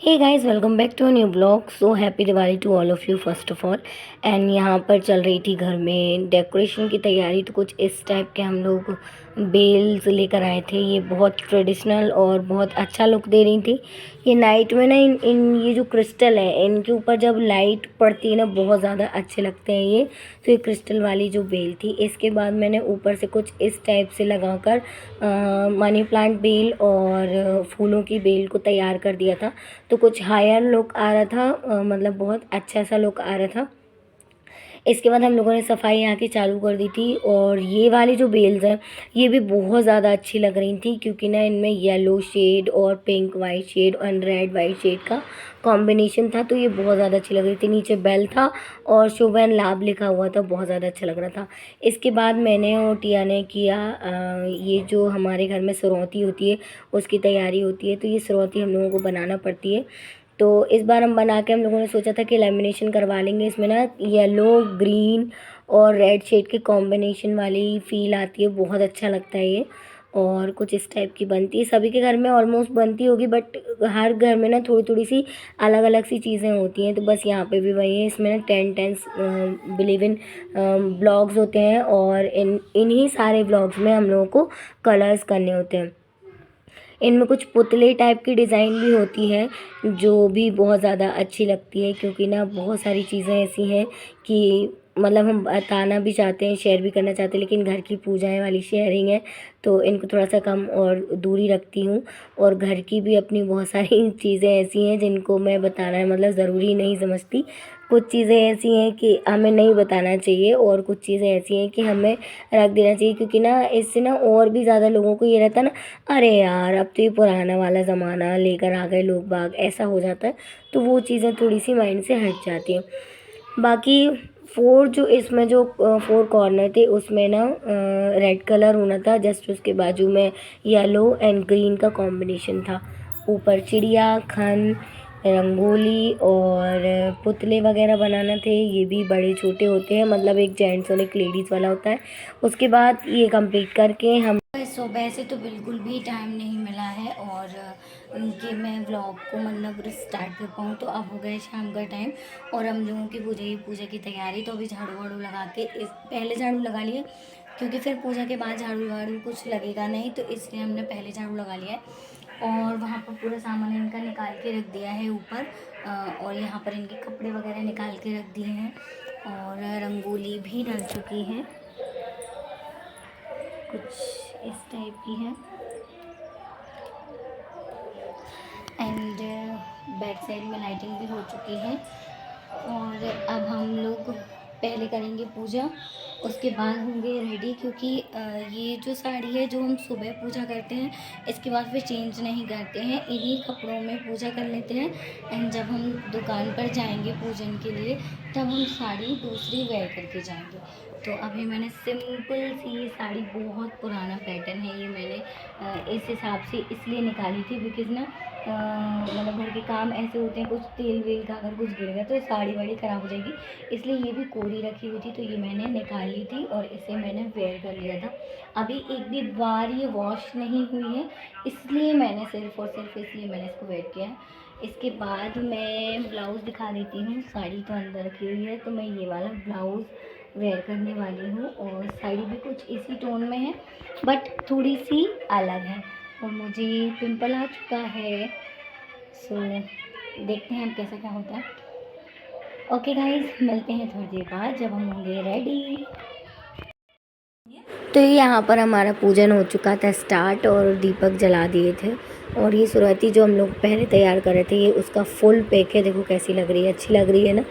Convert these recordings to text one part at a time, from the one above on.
Hey guys, welcome back to a new blog. So happy Diwali to all of you first of all. And यहाँ पर चल रही थी घर में डेकोरेशन की तैयारी, तो कुछ इस टाइप के हम लोग बेल्स लेकर आए थे। ये बहुत ट्रेडिशनल और बहुत अच्छा लुक दे रही थी। ये नाइट में ना इन ये जो क्रिस्टल है इनके ऊपर जब लाइट पड़ती है ना बहुत ज़्यादा अच्छे लगते हैं ये। तो ये क्रिस्टल वाली जो बेल थी, इसके बाद मैंने ऊपर से कुछ इस टाइप से लगाकर मनी प्लांट बेल और फूलों की बेल को तैयार कर दिया था। तो कुछ हायर लुक आ रहा था, मतलब बहुत अच्छा सा लुक आ रहा था। इसके बाद हम लोगों ने सफाई यहाँ की चालू कर दी थी। और ये वाली जो बेल्स हैं ये भी बहुत ज़्यादा अच्छी लग रही थी, क्योंकि ना इनमें येलो शेड और पिंक वाइट शेड और रेड वाइट शेड का कॉम्बिनेशन था। तो ये बहुत ज़्यादा अच्छी लग रही थी। नीचे बेल था और शुभ एंड लाभ लिखा हुआ था, बहुत ज़्यादा अच्छा लग रहा था। इसके बाद मैंने और टिया ने किया ये जो हमारे घर में सरौती होती है उसकी तैयारी होती है। तो ये सरौती हम लोगों को बनाना पड़ती है। तो इस बार हम बना के हम लोगों ने सोचा था कि लेमिनेशन करवा लेंगे। इसमें ना येलो ग्रीन और रेड शेड के कॉम्बिनेशन वाली फ़ील आती है, बहुत अच्छा लगता है ये। और कुछ इस टाइप की बनती है, सभी के घर में ऑलमोस्ट बनती होगी, बट हर घर में ना थोड़ी थोड़ी सी अलग अलग सी चीज़ें होती हैं। तो बस यहाँ पे भी वही है। इसमें ना 10 बिलीव इन ब्लॉग्स होते हैं और इन्हीं सारे ब्लॉग्स में हम लोगों को कलर्स करने होते हैं। इनमें कुछ पुतले टाइप की डिज़ाइन भी होती है जो भी बहुत ज़्यादा अच्छी लगती है, क्योंकि ना बहुत सारी चीज़ें ऐसी हैं कि मतलब हम बताना भी चाहते हैं, शेयर भी करना चाहते हैं, लेकिन घर की पूजाएं वाली शेयरिंग है तो इनको थोड़ा सा कम और दूरी रखती हूँ। और घर की भी अपनी बहुत सारी चीज़ें ऐसी हैं जिनको मैं बताना मतलब ज़रूरी नहीं समझती। कुछ चीज़ें ऐसी हैं कि हमें नहीं बताना चाहिए और कुछ चीज़ें ऐसी हैं कि हमें रख देना चाहिए, क्योंकि ना इससे ना और भी ज़्यादा लोगों को ये रहता है ना, अरे यार अब तो ये पुराना वाला ज़माना लेकर आ गए लोग बाग, ऐसा हो जाता है। तो वो चीज़ें थोड़ी सी माइंड से हट जाती हैं। बाकी इसमें जो 4 कॉर्नर थे उसमें ना रेड कलर होना था, जस्ट उसके बाजू में येलो एंड ग्रीन का कॉम्बिनेशन था। ऊपर चिड़िया खन, रंगोली और पुतले वगैरह बनाना थे। ये भी बड़े छोटे होते हैं, मतलब एक जेंट्स और एक लेडीज़ वाला होता है। उसके बाद ये कंप्लीट करके हम सुबह से तो बिल्कुल भी टाइम नहीं मिला है और कि मैं व्लॉग को मतलब स्टार्ट कर पाऊँ। तो अब हो गए शाम का टाइम और हम लोगों की पूजा की तैयारी। तो अभी झाड़ू वाड़ू लगा के पहले झाड़ू लगा लिए, क्योंकि फिर पूजा के बाद झाड़ू वाड़ू कुछ लगेगा नहीं, तो इसलिए हमने पहले झाड़ू लगा लिया है। और वहाँ पर पूरा सामान इनका निकाल के रख दिया है ऊपर। और यहाँ पर इनके कपड़े वगैरह निकाल के रख दिए हैं और रंगोली भी डल चुकी है, कुछ इस टाइप की है। एंड बैक साइड में लाइटिंग भी हो चुकी है। और अब हम लोग पहले करेंगे पूजा, उसके बाद होंगे रेडी, क्योंकि ये जो साड़ी है जो हम सुबह पूजा करते हैं इसके बाद फिर चेंज नहीं करते हैं, इन्हीं कपड़ों में पूजा कर लेते हैं। एंड जब हम दुकान पर जाएंगे पूजन के लिए तब हम साड़ी दूसरी वेयर करके जाएंगे। तो अभी मैंने सिंपल सी ये साड़ी, बहुत पुराना पैटर्न है ये, मैंने इस हिसाब से इसलिए निकाली थी बिकॉज़ ना मतलब घर के काम ऐसे होते हैं, कुछ तेल वेल का अगर कुछ गिर गया तो ये साड़ी वाड़ी ख़राब हो जाएगी, इसलिए ये भी कोरी रखी हुई थी तो ये मैंने निकाल ली थी और इसे मैंने वेयर कर लिया था। अभी एक भी बार ये वॉश नहीं हुई है, इसलिए मैंने सिर्फ और सिर्फ इसलिए मैंने इसको वेयर किया है। इसके बाद मैं ब्लाउज़ दिखा देती हूँ। साड़ी तो अंदर रखी हुई है, तो मैं ये वाला ब्लाउज़ वेयर करने वाली हूँ और साड़ी भी कुछ इसी टोन में है बट थोड़ी सी अलग है। और मुझे पिंपल आ चुका है, सो देखते हैं अब कैसा क्या होता है। ओके गाइस, मिलते हैं थोड़ी देर बाद जब हम होंगे रेडी। तो यहाँ पर हमारा पूजन हो चुका था स्टार्ट और दीपक जला दिए थे। और ये सुरती जो हम लोग पहले तैयार कर रहे थे ये उसका फुल पैक है। देखो कैसी लग रही है, अच्छी लग रही है ना।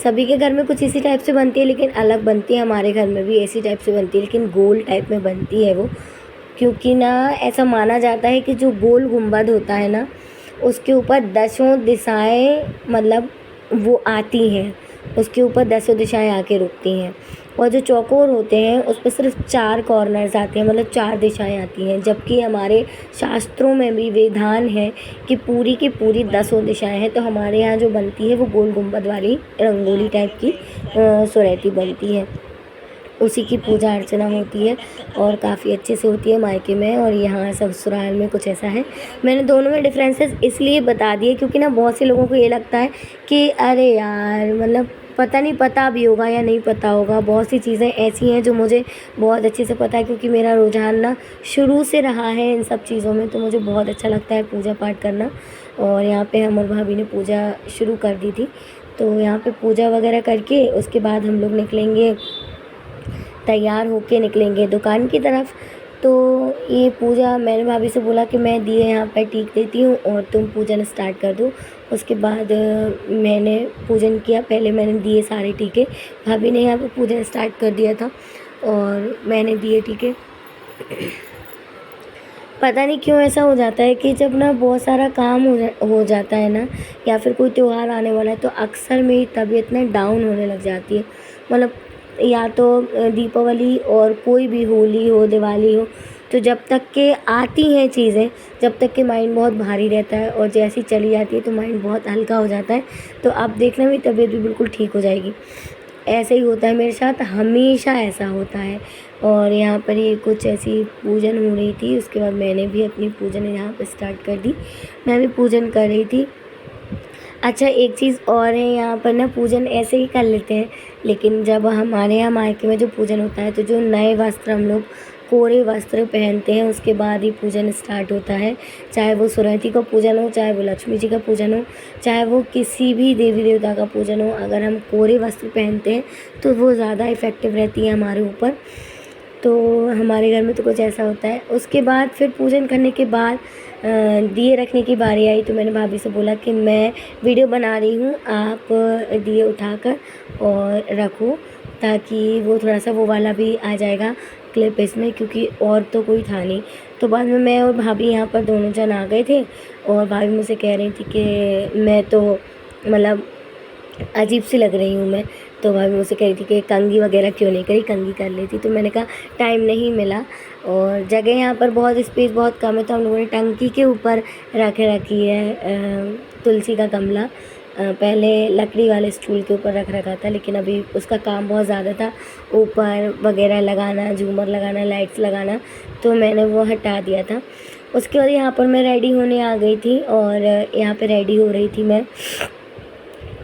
सभी के घर में कुछ इसी टाइप से बनती है, लेकिन अलग बनती है। हमारे घर में भी इसी टाइप से बनती है, लेकिन गोल टाइप में बनती है वो, क्योंकि ना ऐसा माना जाता है कि जो गोल गुंबद होता है ना उसके ऊपर 10 दिशाएं मतलब वो आती हैं, उसके ऊपर 10 दिशाएं आके रुकती हैं। और जो चौकोर होते हैं उस पर सिर्फ 4 कॉर्नर्स आते हैं, मतलब 4 दिशाएं आती हैं। जबकि हमारे शास्त्रों में भी विधान है कि पूरी की पूरी 10 दिशाएं हैं। तो हमारे यहाँ जो बनती है वो गोल गुंबद वाली रंगोली टाइप की सुरैती बनती है। उसी की पूजा अर्चना होती है और काफ़ी अच्छे से होती है मायके में, और यहाँ ससुराल में कुछ ऐसा है। मैंने दोनों में डिफरेंसेस इसलिए बता दिए क्योंकि ना बहुत से लोगों को ये लगता है कि अरे यार मतलब पता नहीं, पता भी होगा या नहीं पता होगा। बहुत सी चीज़ें ऐसी हैं जो मुझे बहुत अच्छे से पता है क्योंकि मेरा रुझान ना शुरू से रहा है इन सब चीज़ों में, तो मुझे बहुत अच्छा लगता है पूजा पाठ करना। और यहाँ पे हम और भाभी ने पूजा शुरू कर दी थी, तो यहाँ पे पूजा वगैरह करके उसके बाद हम लोग निकलेंगे, तैयार होके निकलेंगे दुकान की तरफ। तो ये पूजा मैंने भाभी से बोला कि मैं दिए यहाँ पर टीक देती हूँ और तुम पूजन स्टार्ट कर दो। उसके बाद मैंने पूजन किया, पहले मैंने दिए सारे टीके, भाभी ने यहाँ पे पूजन स्टार्ट कर दिया था और मैंने दिए टीके। पता नहीं क्यों ऐसा हो जाता है कि जब ना बहुत सारा काम हो जाता है ना, या फिर कोई त्यौहार आने वाला है, तो अक्सर मेरी तबीयत ना डाउन होने लग जाती है। मतलब या तो दीपावली और कोई भी होली हो, दिवाली हो, तो जब तक के आती हैं चीज़ें, जब तक के माइंड बहुत भारी रहता है, और जैसी चली जाती है तो माइंड बहुत हल्का हो जाता है। तो अब देखना मेरी तबीयत भी बिल्कुल ठीक हो जाएगी। ऐसे ही होता है मेरे साथ, हमेशा ऐसा होता है। और यहाँ पर ये कुछ ऐसी पूजन हो रही थी, उसके बाद मैंने भी अपनी पूजन यहाँ पर स्टार्ट कर दी। मैं भी पूजन कर रही थी। अच्छा, एक चीज़ और है, यहाँ पर ना पूजन ऐसे ही कर लेते हैं, लेकिन जब हमारे यहाँ मायके में जो पूजन होता है तो जो नए वस्त्र हम लोग कोरे वस्त्र पहनते हैं उसके बाद ही पूजन स्टार्ट होता है। चाहे वो सुरहती का पूजन हो, चाहे वो लक्ष्मी जी का पूजन हो, चाहे वो किसी भी देवी देवता का पूजन हो, अगर हम कोरे वस्त्र पहनते हैं तो वो ज़्यादा इफ़ेक्टिव रहती है हमारे ऊपर। तो हमारे घर में तो कुछ ऐसा होता है। उसके बाद फिर पूजन करने के बाद दिए रखने की बारी आई, तो मैंने भाभी से बोला कि मैं वीडियो बना रही हूँ, आप दिए उठाकर और रखो, ताकि वो थोड़ा सा वो वाला भी आ जाएगा क्लिप इसमें, क्योंकि और तो कोई था नहीं। तो बाद में मैं और भाभी यहाँ पर दोनों जन आ गए थे, और भाभी मुझसे कह रही थी कि मैं तो मतलब अजीब सी लग रही हूँ मैं। तो भाभी मुझसे कह रही थी कि कंघी वगैरह क्यों नहीं करी, कंघी कर लेती। तो मैंने कहा टाइम नहीं मिला, और जगह यहाँ पर बहुत स्पेस बहुत कम है, तो हम लोगों ने टंकी के ऊपर रखी है तुलसी का गमला। पहले लकड़ी वाले स्टूल के ऊपर रख रखा था, लेकिन अभी उसका काम बहुत ज़्यादा था, ऊपर वगैरह लगाना, झूमर लगाना, लाइट्स लगाना, तो मैंने वो हटा दिया था। उसके बाद यहाँ पर मैं रेडी होने आ गई थी, और यहाँ पर रेडी हो रही थी मैं।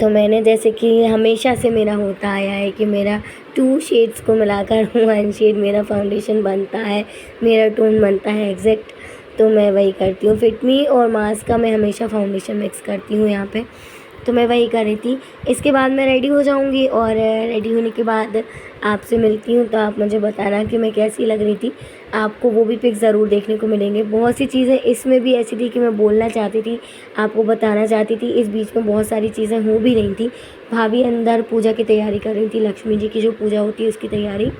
तो मैंने, जैसे कि हमेशा से मेरा होता आया है कि मेरा 2 शेड्स को मिलाकर 1 शेड मेरा फाउंडेशन बनता है, मेरा टोन बनता है एग्जैक्ट। तो मैं वही करती हूँ। फिट मी और मार्स का मैं हमेशा फाउंडेशन मिक्स करती हूँ यहाँ पे, तो मैं वही कर रही थी। इसके बाद मैं रेडी हो जाऊँगी, और रेडी होने के बाद आपसे मिलती हूँ, तो आप मुझे बताना कि मैं कैसी लग रही थी। आपको वो भी पिक ज़रूर देखने को मिलेंगे। बहुत सी चीज़ें इसमें भी ऐसी थी कि मैं बोलना चाहती थी, आपको बताना चाहती थी, इस बीच में बहुत सारी चीज़ें हो भी रही थी। भाभी अंदर पूजा की तैयारी कर रही थी, लक्ष्मी जी की जो पूजा होती है उसकी तैयारी,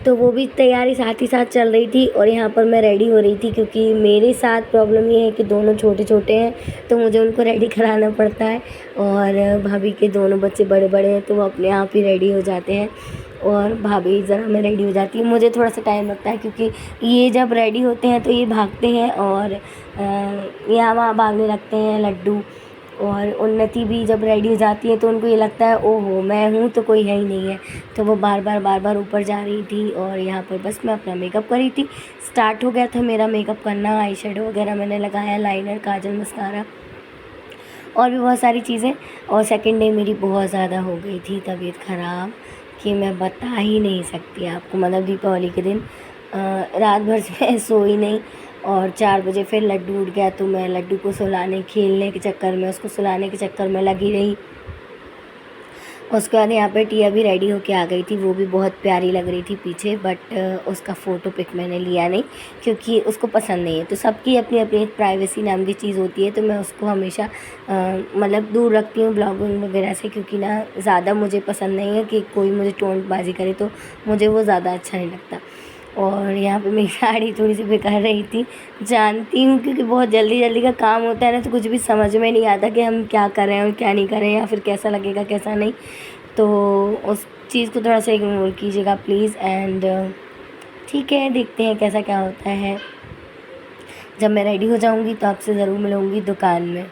तो वो भी तैयारी साथ ही साथ चल रही थी। और यहाँ पर मैं रेडी हो रही थी, क्योंकि मेरे साथ प्रॉब्लम ये है कि दोनों छोटे छोटे हैं, तो मुझे उनको रेडी कराना पड़ता है, और भाभी के दोनों बच्चे बड़े बड़े हैं, तो वो अपने आप ही रेडी हो जाते हैं, और भाभी ज़रा मैं रेडी हो जाती हूँ। मुझे थोड़ा सा टाइम लगता है, क्योंकि ये जब रेडी होते हैं तो ये भागते हैं, और यहाँ वहाँ भागने लगते हैं लड्डू। और उन्नति भी जब रेडी हो जाती है तो उनको ये लगता है ओहो मैं हूँ तो कोई है ही नहीं है, तो वो बार बार ऊपर जा रही थी, और यहाँ पर बस मैं अपना मेकअप कर रही थी। स्टार्ट हो गया था मेरा मेकअप करना, आई शेडो वगैरह मैंने लगाया, लाइनर, काजल, मस्कारा और भी बहुत सारी चीज़ें। और सेकंड डे मेरी बहुत ज़्यादा हो गई थी तबीयत ख़राब, कि मैं बता ही नहीं सकती आपको। मतलब दीपावली के दिन रात भर से मैं सोई नहीं, और 4 बजे फिर लड्डू उठ गया, तो मैं लड्डू को सुलाने, खेलने के चक्कर में, उसको सुलाने के चक्कर में लगी रही। उसके बाद यहाँ पे टिया भी रेडी होके आ गई थी, वो भी बहुत प्यारी लग रही थी पीछे, बट उसका फ़ोटो पिक मैंने लिया नहीं, क्योंकि उसको पसंद नहीं है। तो सबकी अपनी अपनी एक प्राइवेसी नाम की चीज़ होती है, तो मैं उसको हमेशा मतलब दूर रखती हूँ ब्लॉगिंग वगैरह से, क्योंकि ना ज़्यादा मुझे पसंद नहीं है कि कोई मुझे टोंटबाजी करे, तो मुझे वो ज़्यादा अच्छा नहीं लगता। और यहाँ पे मेरी साड़ी थोड़ी सी बेकार रही थी, जानती हूँ, क्योंकि बहुत जल्दी जल्दी का काम होता है ना, तो कुछ भी समझ में नहीं आता कि हम क्या करें और क्या नहीं करें, या फिर कैसा लगेगा कैसा नहीं। तो उस चीज़ को थोड़ा सा इग्नोर कीजिएगा प्लीज़। एंड ठीक है, देखते हैं कैसा क्या होता है। जब मैं रेडी हो जाऊँगी तो आपसे ज़रूर मिलूँगी दुकान में।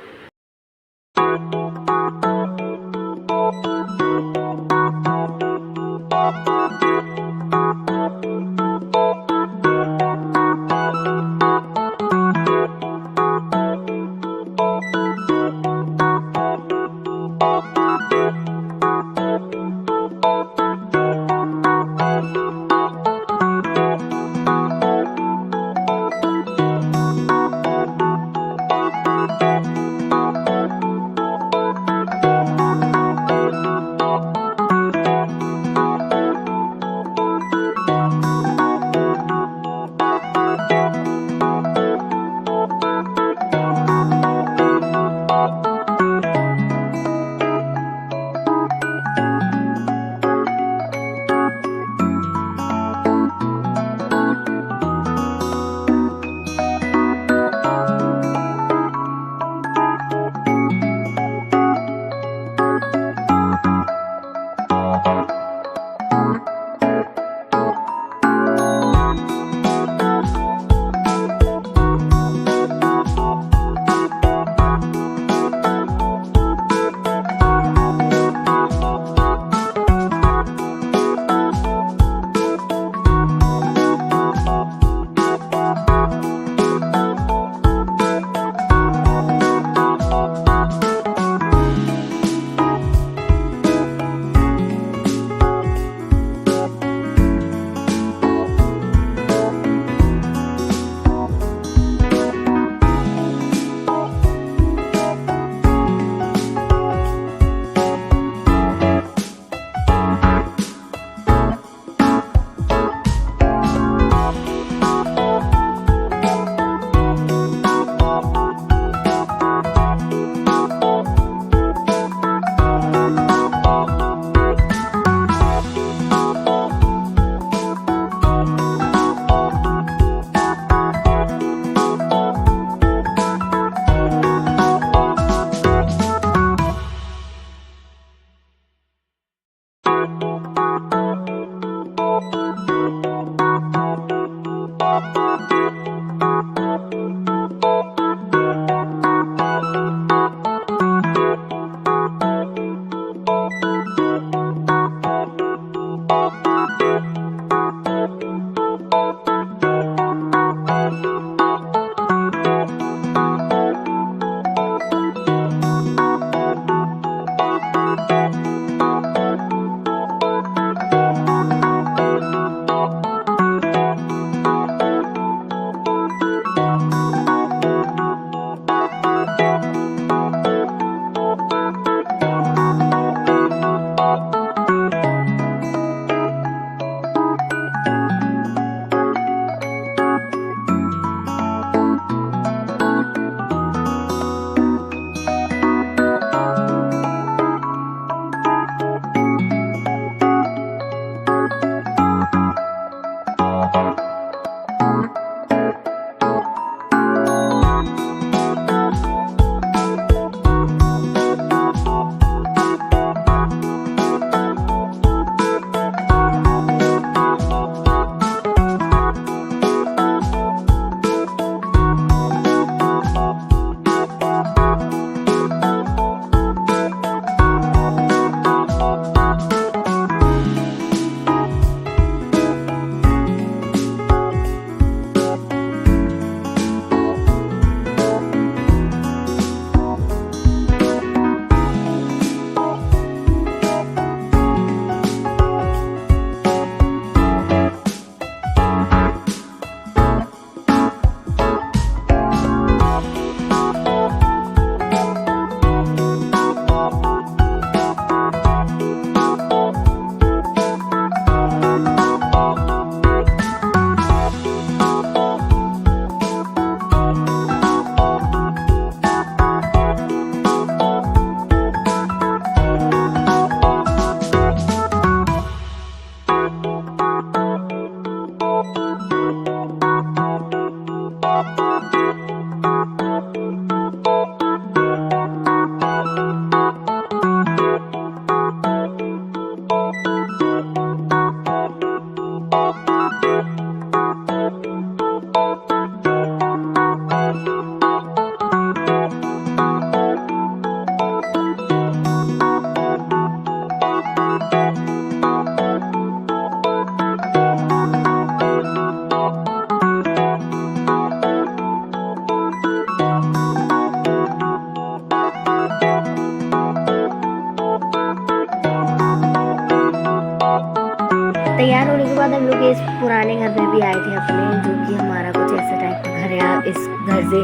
बाद हम लोग इस पुराने घर में भी आए थे अपने, जो कि हमारा कुछ ऐसा टाइप का घर है। इस घर से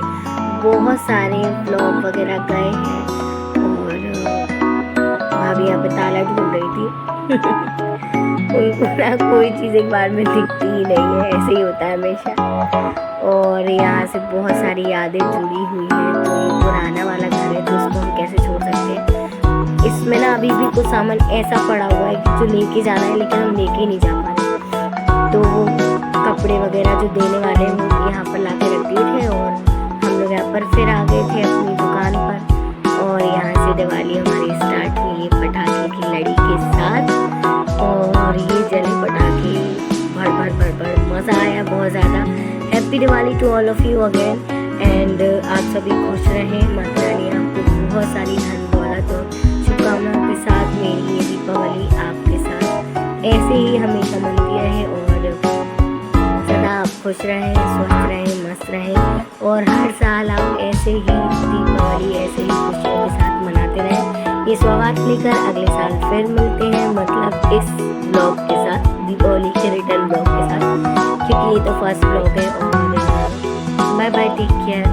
बहुत सारे ब्लॉग वगैरह गए हैं और भाभी यहाँ पे ताला ढूंढ रही थी उनको ना कोई चीज़ एक बार में दिखती ही नहीं है, ऐसे ही होता है हमेशा। और यहाँ से बहुत सारी यादें जुड़ी हुई हैं। तो ये पुराना वाला घर है तो इसको हम कैसे छोड़ सकते हैं। इसमें ना अभी भी कुछ सामान ऐसा पड़ा हुआ है कि जो लेके जाना है लेकिन हम लेके नहीं जा पा रहे। तो वो कपड़े वगैरह जो देने वाले हैं वो यहाँ पर ला के रख दिए थे और हम लोग यहाँ पर फिर आ गए थे अपनी दुकान पर। और यहाँ से दिवाली हमारी स्टार्ट हुई है पटाखे की लड़ी के साथ। और ये जले पटाखे भर मज़ा आया बहुत ज़्यादा। Happy Diwali to all of you again and आप सभी खुश रहें। माता रानी आपको बहुत सारी धन दौलत और शुभकामनाओं के साथ मेरी ये दीपावली आपके साथ ऐसे ही हमेशा मनती रहे और सदा आप खुश रहें, स्वस्थ रहें, मस्त रहें और हर साल आप ऐसे ही दीपावली ऐसे ही खुशियों के साथ मनाते रहें। ये सौगात लेकर अगले साल फिर मिलते हैं, मतलब इस ब्लॉग के साथ, दीपावली के रिटर्न ब्लॉग के साथ, क्योंकि ये तो फर्स्ट ब्लॉग है। और बाय बाय, टेक केयर।